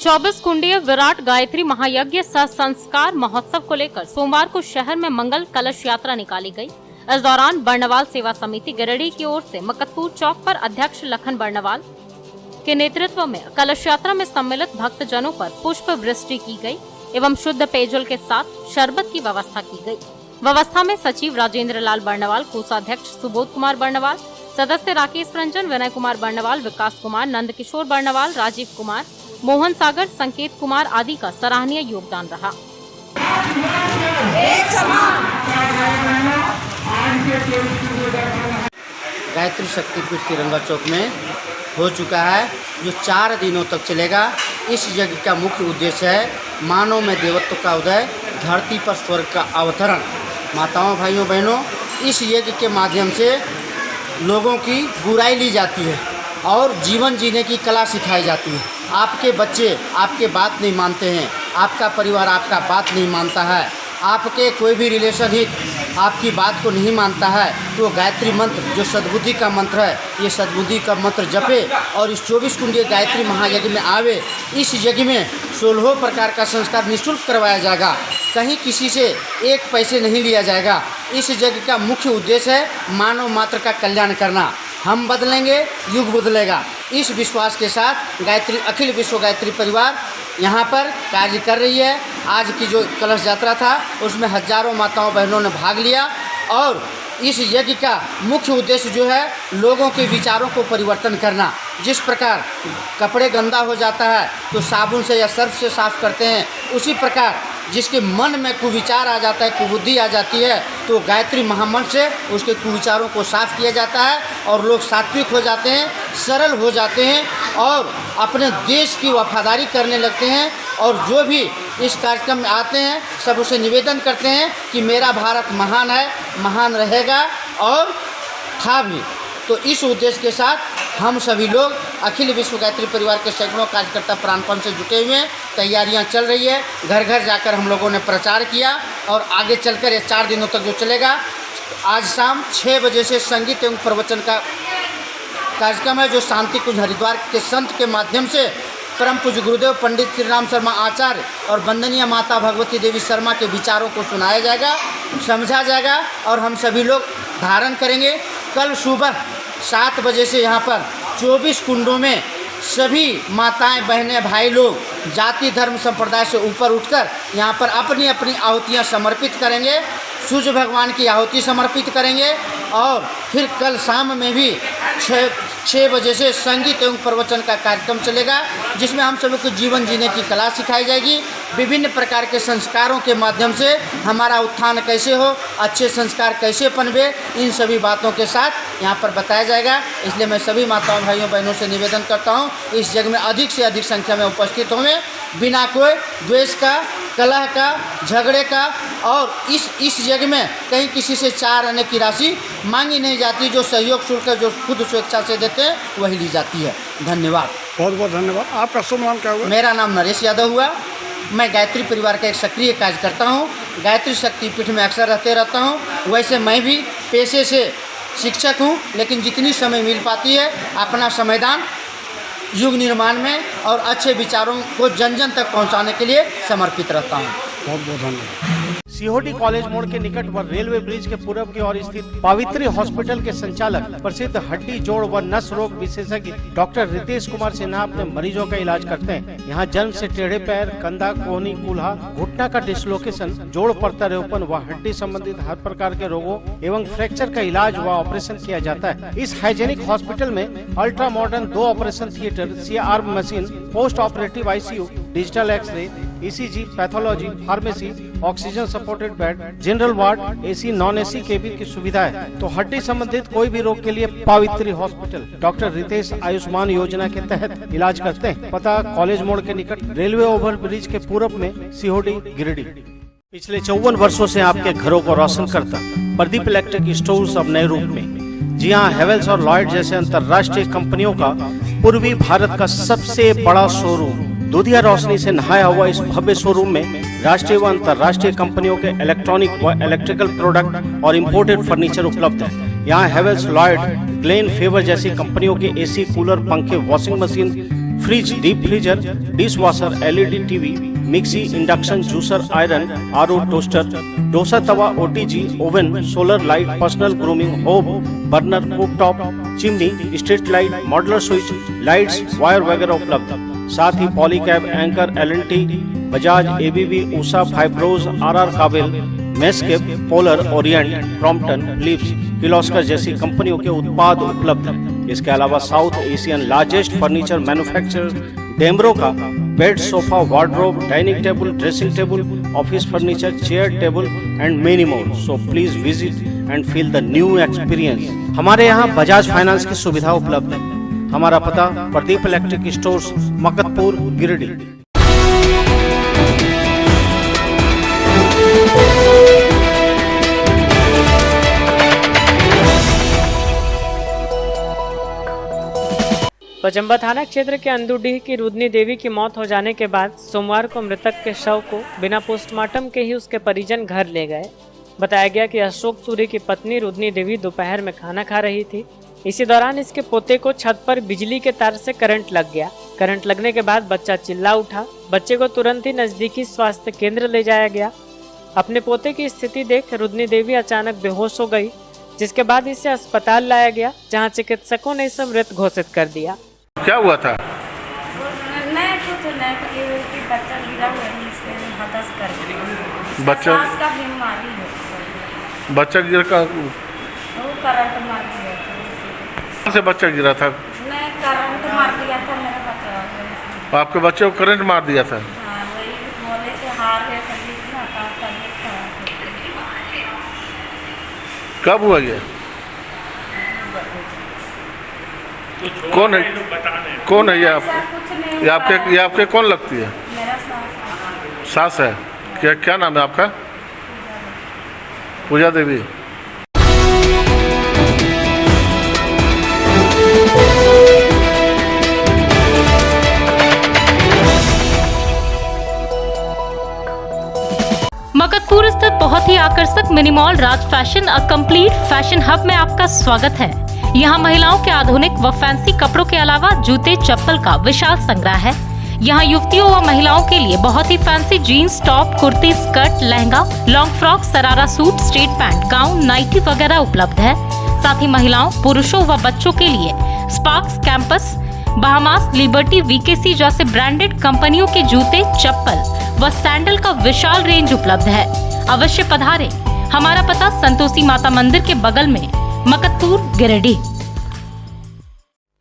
चौबीस कुंडीय विराट गायत्री महायज्ञ सह संस्कार महोत्सव को लेकर सोमवार को शहर में मंगल कलश यात्रा निकाली गई। इस दौरान बर्नवाल सेवा समिति गिरिडीह की ओर से मकतपुर चौक पर अध्यक्ष लखन बर्नवाल के नेतृत्व में कलश यात्रा में सम्मिलित भक्तजनों पर पुष्प वृष्टि की गई एवं शुद्ध पेयजल के साथ शरबत की व्यवस्था की गई। व्यवस्था में सचिव राजेंद्र लाल बर्नवाल, कोषाध्यक्ष सुबोध कुमार बर्नवाल, सदस्य राकेश रंजन, विनय कुमार बर्नवाल, विकास कुमार, नंद किशोर बर्नवाल, राजीव कुमार, मोहन सागर, संकेत कुमार आदि का सराहनीय योगदान रहा। गायत्री शक्तिपीठ तिरंगा चौक में हो चुका है, जो 4 दिनों तक चलेगा। इस यज्ञ का मुख्य उद्देश्य है मानव में देवत्व का उदय, धरती पर स्वर्ग का अवतरण। माताओं, भाइयों, बहनों, इस यज्ञ के माध्यम से लोगों की बुराई ली जाती है और जीवन जीने की कला सिखाई जाती है। आपके बच्चे आपके बात नहीं मानते हैं, आपका परिवार आपका बात नहीं मानता है, आपके कोई भी रिलेशन ही आपकी बात को नहीं मानता है तो गायत्री मंत्र जो सद्बुद्धि का मंत्र है, ये सद्बुद्धि का मंत्र जपे और इस 24 कुंडीय गायत्री महायज्ञ में आवे। इस यज्ञ में 16 प्रकार का संस्कार निःशुल्क करवाया जाएगा, कहीं किसी से एक पैसे नहीं लिया जाएगा। इस यज्ञ का मुख्य उद्देश्य है मानव मात्र का कल्याण करना। हम बदलेंगे, युग बदलेगा। इस विश्वास के साथ गायत्री अखिल विश्व गायत्री परिवार यहाँ पर कार्य कर रही है। आज की जो कलश यात्रा था उसमें हजारों माताओं बहनों ने भाग लिया और इस यज्ञ का मुख्य उद्देश्य जो है लोगों के विचारों को परिवर्तन करना। जिस प्रकार कपड़े गंदा हो जाता है तो साबुन से या सर्फ से साफ करते हैं, उसी प्रकार जिसके मन में कुविचार आ जाता है, कुबुद्धि आ जाती है, तो गायत्री महामंत्र से उसके कुविचारों को साफ किया जाता है और लोग सात्विक हो जाते हैं, सरल हो जाते हैं और अपने देश की वफादारी करने लगते हैं। और जो भी इस कार्यक्रम में आते हैं सब उसे निवेदन करते हैं कि मेरा भारत महान है, महान रहेगा और था भी। तो इस उद्देश्य के साथ हम सभी लोग अखिल विश्व गायत्री परिवार के सैकड़ों कार्यकर्ता प्राणपण से जुटे हुए हैं। तैयारियां चल रही है, घर घर जाकर हम लोगों ने प्रचार किया और आगे चलकर ये 4 दिनों तक जो चलेगा। आज शाम 6 बजे से संगीत एवं प्रवचन का कार्यक्रम है जो शांति कुंज हरिद्वार के संत के माध्यम से परम पूज्य गुरुदेव पंडित श्री राम शर्मा आचार्य और वंदनीय माता भगवती देवी शर्मा के विचारों को सुनाया जाएगा, समझा जाएगा और हम सभी लोग धारण करेंगे। कल सुबह 7 बजे से यहाँ पर 24 कुंडों में सभी माताएं बहनें भाई लोग जाति धर्म संप्रदाय से ऊपर उठकर यहाँ पर अपनी अपनी आहुतियाँ समर्पित करेंगे, सूर्य भगवान की आहुति समर्पित करेंगे और फिर कल शाम में भी 6 बजे से संगीत एवं प्रवचन का कार्यक्रम चलेगा जिसमें हम सभी को जीवन जीने की कला सिखाई जाएगी। विभिन्न प्रकार के संस्कारों के माध्यम से हमारा उत्थान कैसे हो, अच्छे संस्कार कैसे पनवे, इन सभी बातों के साथ यहाँ पर बताया जाएगा। इसलिए मैं सभी माताओं भाइयों बहनों से निवेदन करता हूँ इस यज्ञ में अधिक से अधिक संख्या में उपस्थित होंगे, बिना कोई द्वेष का, कलह का, झगड़े का। और इस यज्ञ में कहीं किसी से 4 आने की राशि मांगी नहीं जाती, जो सहयोग शुल्क जो खुद स्वेच्छा से देते हैं वही ली जाती है। धन्यवाद, बहुत बहुत धन्यवाद। आपका शुभ नाम क्या हुआ? मेरा नाम नरेश यादव हुआ। मैं गायत्री परिवार का एक सक्रिय कार्यकर्ता हूँ। गायत्री शक्तिपीठ में अक्सर रहता हूँ। वैसे मैं भी पेशे से शिक्षक हूँ, लेकिन जितनी समय मिल पाती है अपना समयदान युग निर्माण में और अच्छे विचारों को जन जन तक पहुँचाने के लिए समर्पित रहता हूँ। बहुत बहुत धन्यवाद। सीहोडी कॉलेज मोड़ के निकट व रेलवे ब्रिज के पूरब की ओर स्थित पावित्री हॉस्पिटल के संचालक प्रसिद्ध हड्डी जोड़ व नस रोग विशेषज्ञ डॉक्टर रितेश कुमार सिन्हा अपने मरीजों का इलाज करते हैं। यहाँ जन्म से टेढ़े पैर, कंधा, कोहनी, कूल्हा, घुटना का डिसलोकेशन, जोड़ प्रत्यारोपण व हड्डी संबंधित हर प्रकार के रोगों एवं फ्रैक्चर का इलाज व ऑपरेशन किया जाता है। इस हाइजेनिक हॉस्पिटल में ultra modern 2 operation theatre, CR machine, post operative ICU, digital x ray, ECG, pathology, pharmacy, oxygen supported bed, general ward, AC non AC cabin की सुविधा है। तो हड्डी संबंधित कोई भी रोग के लिए पावित्री हॉस्पिटल डॉक्टर रितेश आयुष्मान योजना के तहत इलाज करते हैं। पता कॉलेज मोड़ के निकट रेलवे ओवर ब्रिज के पूरब में, सीहोडी, गिरिडीह। पिछले 54 वर्षों से आपके घरों को रोशन करता प्रदीप इलेक्ट्रिक स्टोर्स अब नए रूप में। जी हाँ, हेवेल्स और लॉयड जैसे अंतर्राष्ट्रीय कंपनियों का पूर्वी भारत का सबसे बड़ा शोरूम। दूधिया रोशनी से नहाया हुआ इस भव्य शोरूम में राष्ट्रीय व अंतर्राष्ट्रीय कंपनियों के इलेक्ट्रॉनिक व इलेक्ट्रिकल प्रोडक्ट और इंपोर्टेड फर्नीचर उपलब्ध है। यहाँ हेवेल्स, लॉयड, ग्लेन, फेवर जैसी कंपनियों के AC, कूलर, पंखे, washing machine, fridge, deep freezer, dish washer, LED TV, mixie, induction, juicer, iron, RO, toaster, dosa तवा, OTG, oven, solar light, personal grooming, hob, burner, cooktop, chimney, street light, modular switch, lights, wire वगैरह उपलब्ध। साथ ही Polycab, Anchor, LNT, Bajaj, ABB, Usha, Fibros, RR Kabel, मेस्केप, Polar, Orient, Crompton, लिप्स, किर्लोस्कर जैसी कंपनियों के उत्पाद उपलब्ध हैं। इसके अलावा South Asian largest furniture manufacturer Damro का bed, sofa, wardrobe, dining table, dressing table, office furniture, chair table and many more. So please visit and feel the new experience. हमारे यहाँ बजाज फाइनेंस की सुविधा उपलब्ध है। हमारा पता प्रदीप इलेक्ट्रिक स्टोर्स, मकतपुर, गिरिडीह। पचम्बा थाना क्षेत्र के अंदुडीह की रुदनी देवी की मौत हो जाने के बाद सोमवार को मृतक के शव को बिना पोस्टमार्टम के ही उसके परिजन घर ले गए। बताया गया कि अशोक सूरी की पत्नी रुदनी देवी दोपहर में खाना खा रही थी। इसी दौरान इसके पोते को छत पर बिजली के तार से करंट लग गया। करंट लगने के बाद बच्चा चिल्ला उठा। बच्चे को तुरंत ही नजदीकी स्वास्थ्य केंद्र ले जाया गया। अपने पोते की स्थिति देख रुदनी देवी अचानक बेहोश हो गई, जिसके बाद इसे अस्पताल लाया गया, जहां चिकित्सकों ने इसे मृत घोषित कर दिया। क्या हुआ था? बच्चा गिरा हुआ है, इसके हदस कर दिया। बच्चा का बीमारी है। बच्चा गिर का वो करंट मार दिया था। कहाँ से बच्चा गिरा था? नहीं, करंट मार दिया था मेरा बच्चा। आपके बच्चे को करंट मार दिया था? हाँ, वही मोले से हार गया था, इतना तबीयत खराब। कब हुआ ये? कौन है? कौन है ये आपके? ये आपके कौन लगती है? मेरा सास है। क्या नाम है आपका? पूजा देवी। मकतपुर स्थित बहुत ही आकर्षक mini mall Raj fashion a complete fashion hub में आपका स्वागत है। यहाँ महिलाओं के आधुनिक व फैंसी कपड़ों के अलावा जूते चप्पल का विशाल संग्रह है। यहाँ युवतियों व महिलाओं के लिए बहुत ही fancy jeans, top, kurti, skirt, lehenga, long frock, sharara suit, straight pant, gown, nighty वगैरह उपलब्ध है। साथ ही महिलाओं, पुरुषों व बच्चों के लिए स्पार्क्स, कैंपस, बहामास, लिबर्टी, वीकेसी जैसे ब्रांडेड कंपनियों के जूते, चप्पल व सैंडल का विशाल रेंज उपलब्ध है। अवश्य पधारें। हमारा पता संतोषी माता मंदिर के बगल में, Maktapur, Giridih.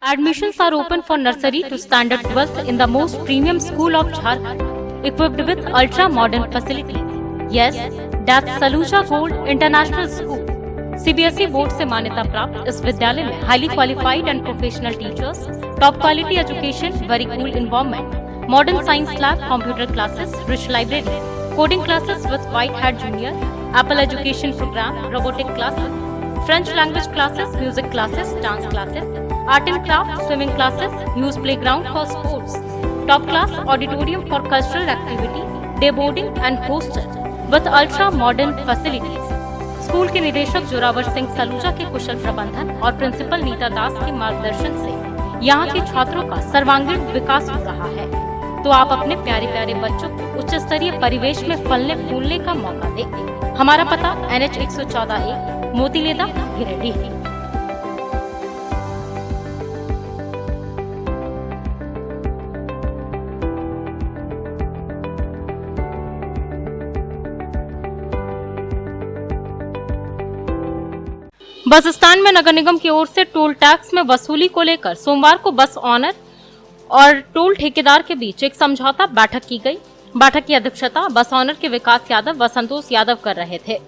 Admissions are open for nursery to standard 12th in the most premium school of Jharkhand, equipped with ultra modern facilities. Yes, that's Saluja Gold International School. CBSE board से मान्यता प्राप्त इस विद्यालय में highly qualified and professional teachers, top quality education, very cool environment, modern science lab, computer classes, rich library, coding classes with White Hat Junior, Apple education programme, robotic classes, French language classes, music classes, dance classes, art and craft, swimming classes, use playground for sports, top class auditorium for cultural activity, day boarding and hostel with ultra modern facilities. School के निदेशक जोरावर सिंह सलूजा के कुशल प्रबंधन और principal Nita दास के मार्गदर्शन से यहाँ के छात्रों का सर्वांगीण विकास हो रहा है। तो आप अपने प्यारे प्यारे बच्चों को उच्च स्तरीय परिवेश में फलने फूलने का मौका दें। हमारा पता NH 114A, Motileda, Giridih. Bus stand में नगर निगम की ओर से टोल टैक्स में वसूली को लेकर सोमवार को बस ऑनर और टोल ठेकेदार के बीच एक समझौता बैठक की गई। बैठक की अध्यक्षता बस ऑनर के विकास यादव व संतोष यादव कर रहे थे।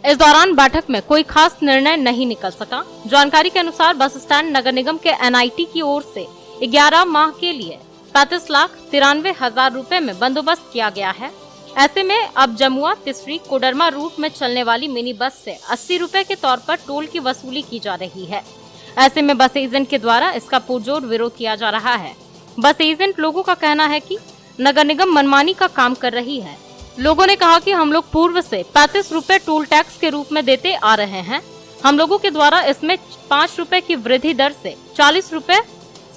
इस दौरान बैठक में कोई खास निर्णय नहीं निकल सका। जानकारी के अनुसार बस स्टैंड नगर निगम के NIT की ओर से 11 माह के लिए 35,93,000 रुपए में बंदोबस्त किया गया है। ऐसे में अब जमुआ, तिसरी, कोडरमा रूट में चलने वाली मिनी बस से 80 रुपए के तौर पर टोल की वसूली की जा रही है। ऐसे में बस एजेंट के द्वारा इसका पुरजोर विरोध किया जा रहा है। बस एजेंट लोगों का कहना है कि नगर निगम मनमानी का काम कर रही है। लोगों ने कहा कि हम लोग पूर्व से 35 रुपए टोल टैक्स के रूप में देते आ रहे हैं। हम लोगों के द्वारा इसमें 5 रुपए की वृद्धि दर से 40 रुपए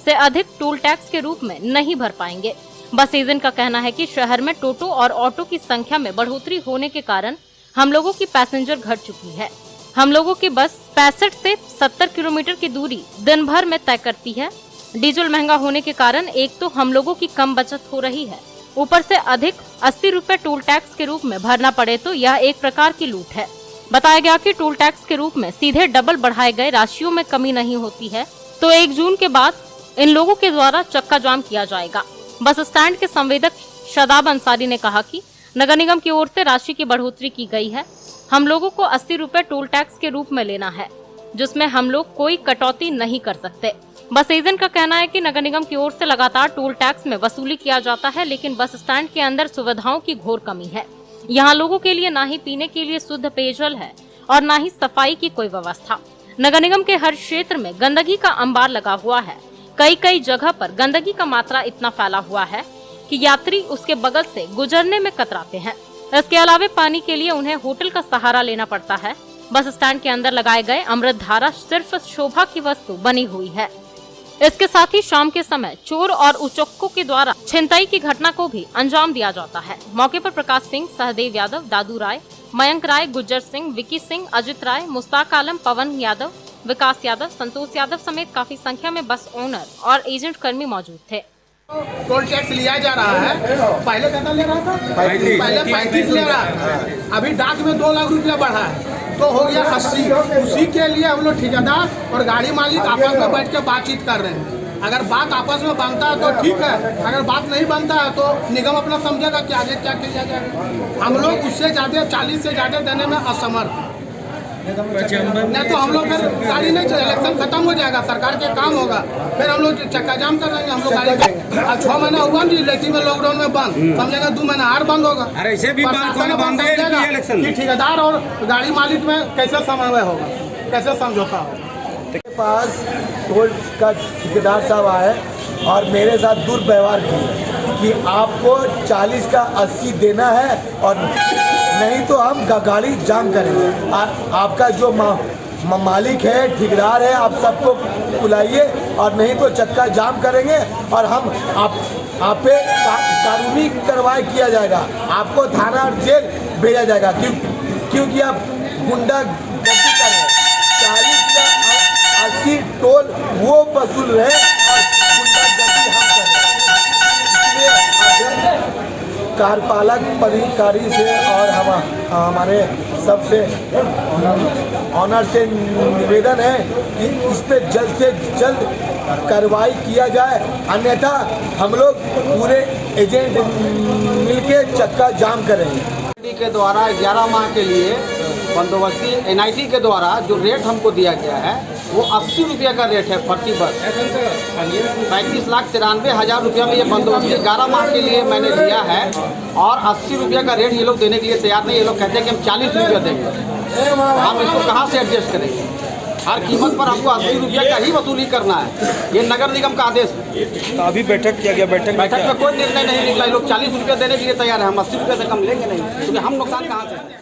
से अधिक टोल टैक्स के रूप में नहीं भर पाएंगे। बस एजेंट का कहना है कि शहर में टोटो और ऑटो की संख्या में बढ़ोतरी होने के कारण हम लोगों की पैसेंजर घट चुकी है। हम लोगों की बस 65 से 70 किलोमीटर की दूरी दिन भर में तय करती है। डीजल महंगा होने के कारण एक तो हम लोगों की कम बचत हो रही है, ऊपर से अधिक 80 रुपए टोल टैक्स के रूप में भरना पड़े तो यह एक प्रकार की लूट है। बताया गया कि टोल टैक्स के रूप में सीधे डबल बढ़ाए गए राशियों में कमी नहीं होती है तो 1 जून के बाद इन लोगों के द्वारा चक्का जाम किया जाएगा। बस स्टैंड के संवेदक शादाब अंसारी ने कहा कि नगर निगम की ओर से राशि की बढ़ोतरी की गई है। हम लोगों को 80 रुपए टोल टैक्स के रूप में लेना है, जिसमें हम लोग कोई कटौती नहीं कर सकते। बस एजेंट का कहना है कि नगर निगम की ओर से लगातार टोल टैक्स में वसूली किया जाता है, लेकिन बस स्टैंड के अंदर सुविधाओं की घोर कमी है। यहाँ लोगों के लिए ना ही पीने के लिए शुद्ध पेयजल है और ना ही सफाई की कोई व्यवस्था। नगर निगम के हर क्षेत्र में गंदगी का अंबार लगा हुआ है। कई जगह पर गंदगी का मात्रा इतना फैला हुआ है कि यात्री उसके बगल से गुजरने में कतराते हैं। इसके अलावा पानी के लिए उन्हें होटल का सहारा लेना पड़ता है। बस स्टैंड के अंदर लगाए गए अमृत धारा सिर्फ शोभा की वस्तु बनी हुई है। इसके साथ ही शाम के समय चोर और उचक्कों के द्वारा छिनताई की घटना को भी अंजाम दिया जाता है। मौके पर प्रकाश सिंह, सहदेव यादव, दादू राय, मयंक राय, गुज्जर सिंह, विकी सिंह, अजित राय, मुस्ताक आलम, पवन यादव, विकास यादव, संतोष यादव समेत काफी संख्या में बस ओनर और एजेंट कर्मी मौजूद थे। टोल टैक्स लिया जा रहा है। पहले कितना ले रहा था? पहले 35 ले रहा है। अभी डाक में 2 लाख रुपया बढ़ा है तो हो गया 80। उसी के लिए हम लोग ठेकेदार और गाड़ी मालिक आपस में बैठ के बातचीत कर रहे हैं। अगर बात आपस में बनता है तो ठीक है, अगर बात नहीं बनता है तो निगम अपना समझेगा कि आगे क्या किया जाएगा। हम लोग उससे ज़्यादा 40 से ज़्यादा देने में असमर्थ। नहीं तो हम लोग फिर गाड़ी नहीं चले, इलेक्शन खत्म हो जाएगा, सरकार के काम होगा, फिर हम लोग चक्का जाम कर देंगे। हम लोग गाड़ी 6 महीना हुआ नहीं, लेकिन में लॉकडाउन में बंद, समझेगा 2 महीना और बंद होगा। ऐसे भी कि ठेकेदार और गाड़ी मालिक में कैसे समन्वय होगा, कैसे समझौता होगा। के पास टोल का ठेकेदार साहब आए और मेरे साथ दुर्व्यवहार किया कि आपको 40 का 80 देना है और नहीं तो हम गाड़ी जाम करेंगे। आपका जो मालिक है, ठेकेदार है, आप सबको बुलाइए और नहीं तो चक्का जाम करेंगे और हम आप पे कानूनी कार्रवाई किया जाएगा। आपको थाना और जेल भेजा जाएगा क्योंकि आप गुंडागर्दी कर रहे हैं। 40 का 80 टोल वो वसूल रहे और गुंडागर्दी हम कर रहे हैं। कार्यपालक पदाधिकारी से और हमारे सबसे ऑनर से निवेदन है कि इस पे जल्द से जल्द कार्रवाई किया जाए, अन्यथा हम लोग पूरे एजेंट मिलके चक्का जाम करेंगे। के द्वारा 11 माह के लिए बंदोबस्ती NIT के द्वारा जो रेट हमको दिया गया है वो 80 रुपये का रेट है प्रति बस। 35,93,000 रुपया में ये बंदोबस्ती 11 माह के लिए मैंने लिया है और 80 रुपये का रेट ये लोग देने के लिए तैयार नहीं। ये लोग कहते हैं कि हम 40 रुपया देंगे। हम इसको कहाँ से एडजस्ट करेंगे? हर कीमत पर हमको 80 रुपये का ही वसूली करना है। ये नगर निगम का आदेश है। तो अभी बैठक किया गया, बैठक में कोई निर्णय नहीं निकला। ये लोग 40 रुपये देने के लिए तैयार है, हम 80 रुपये से कम लेंगे नहीं, क्योंकि हम नुकसान कहाँ से।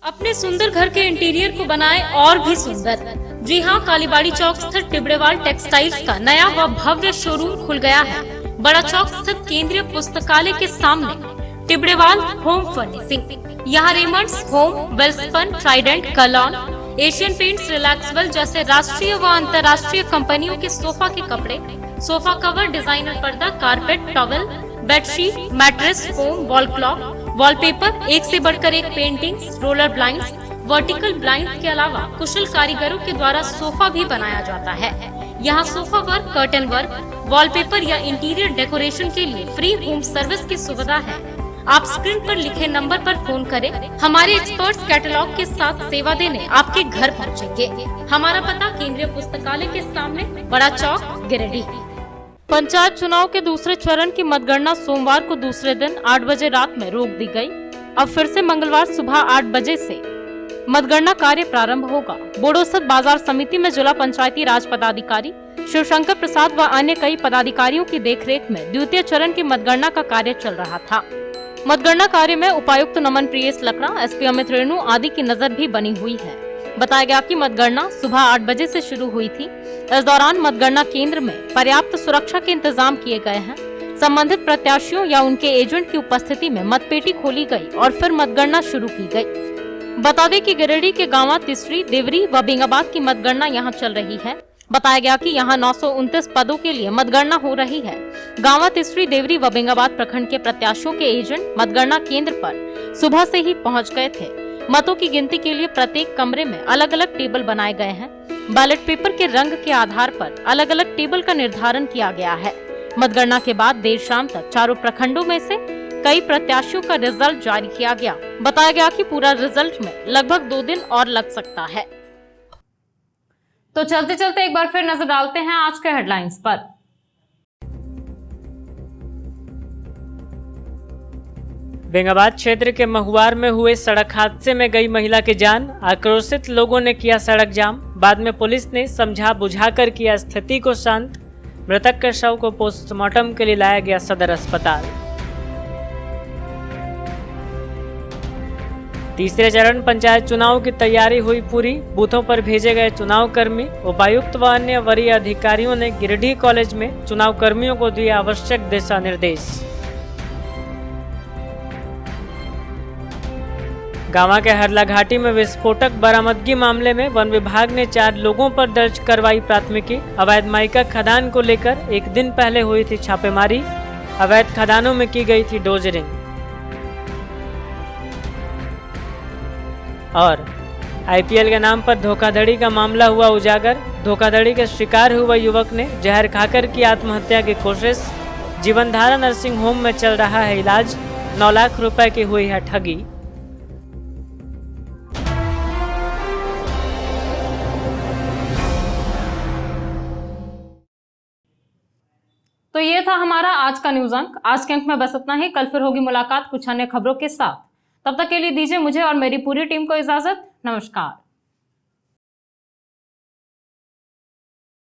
अपने सुंदर घर के इंटीरियर को बनाएं और भी सुंदर। जी हाँ, कालीबाड़ी चौक स्थित टिबड़ेवाल टेक्सटाइल्स का नया व भव्य शोरूम खुल गया है। बड़ा चौक स्थित केंद्रीय पुस्तकालय के सामने टिबड़ेवाल होम फर्निशिंग। यहाँ रेमंड्स, होम, वेल्सपन, ट्राइडेंट, कलॉन, एशियन पेंट्स, रिलैक्सवेल जैसे राष्ट्रीय व अंतर्राष्ट्रीय कंपनियों के सोफा के कपड़े, सोफा कवर, डिजाइनर पर्दा, carpet, towel, bedsheet, mattress, foam, wall clock, wallpaper, एक से बढ़कर एक paintings, roller blinds, vertical blind के अलावा कुशल कारीगरों के द्वारा सोफा भी बनाया जाता है। यहाँ sofa work, curtain work, wallpaper या इंटीरियर डेकोरेशन के लिए फ्री होम सर्विस की सुविधा है। आप स्क्रीन पर लिखे नंबर पर फोन करें, हमारे एक्सपर्ट्स कैटलॉग के साथ सेवा देने आपके घर पहुँचेंगे। हमारा पता केंद्रीय पुस्तकालय के सामने, बड़ा चौक, गिरिडीह। पंचायत चुनाव के दूसरे चरण की मतगणना सोमवार को दूसरे दिन 8 बजे रात में रोक दी गई। अब फिर से मंगलवार सुबह 8 बजे से मतगणना कार्य प्रारंभ होगा। बोडो स्थित बाजार समिति में जिला पंचायती राज पदाधिकारी शिवशंकर प्रसाद व अन्य कई पदाधिकारियों की देखरेख में द्वितीय चरण की मतगणना का कार्य चल रहा था। मतगणना कार्य में उपायुक्त नमन प्रियेश लकड़ा, SP अमित रेणु आदि की नजर भी बनी हुई है। बताया गया कि मतगणना सुबह 8 बजे से शुरू हुई थी। इस दौरान मतगणना केंद्र में पर्याप्त सुरक्षा के इंतजाम किए गए हैं। संबंधित प्रत्याशियों या उनके एजेंट की उपस्थिति में मतपेटी खोली गई और फिर मतगणना शुरू की गई। बता दें कि गिरिडीह के गांवा तिसरी, देवरी व बेंगाबाद की मतगणना यहां चल रही है। बताया गया कि यहां 929 पदों के लिए मतगणना हो रही है। गांवा तिसरी, देवरी व बेंगाबाद प्रखंड के प्रत्याशियों के एजेंट मतगणना केंद्र पर सुबह से ही पहुंच गए थे। मतों की गिनती के लिए प्रत्येक कमरे में अलग अलग टेबल बनाए गए हैं। बैलेट पेपर के रंग के आधार पर अलग अलग टेबल का निर्धारण किया गया है। मतगणना के बाद देर शाम तक चारों प्रखंडों में से कई प्रत्याशियों का रिजल्ट जारी किया गया। बताया गया कि पूरा रिजल्ट में लगभग 2 दिन और लग सकता है। तो चलते चलते एक बार फिर नजर डालते हैं आज के हेडलाइंस पर। बेंगाबाद क्षेत्र के महुआर में हुए सड़क हादसे में गई महिला की जान। आक्रोशित लोगों ने किया सड़क जाम। बाद में पुलिस ने समझा बुझाकर किया स्थिति को शांत। मृतक के शव को पोस्टमार्टम के लिए लाया गया सदर अस्पताल। तीसरे चरण पंचायत चुनाव की तैयारी हुई पूरी। बूथों पर भेजे गए चुनाव कर्मी। उपायुक्त व अन्य वरीय अधिकारियों ने गिरिडीह कॉलेज में चुनाव कर्मियों को दिए आवश्यक दिशा निर्देश। गांवा के हरला घाटी में विस्फोटक बरामदगी मामले में वन विभाग ने 4 लोगों पर दर्ज करवाई प्राथमिकी। अवैध माइका खदान को लेकर एक दिन पहले हुई थी छापेमारी। अवैध खदानों में की गई थी डोजरिंग। और आईपीएल के नाम पर धोखाधड़ी का मामला हुआ उजागर। धोखाधड़ी के शिकार हुआ युवक ने जहर खाकर की आत्महत्या की कोशिश। जीवनधारा नर्सिंग होम में चल रहा है इलाज। 9 लाख रुपए की हुई है ठगी। तो ये था हमारा आज का न्यूज अंक। आज के अंक में बस इतना ही। कल फिर होगी मुलाकात कुछ अन्य खबरों के साथ। तब तक के लिए दीजिए मुझे और मेरी पूरी टीम को इजाजत। नमस्कार।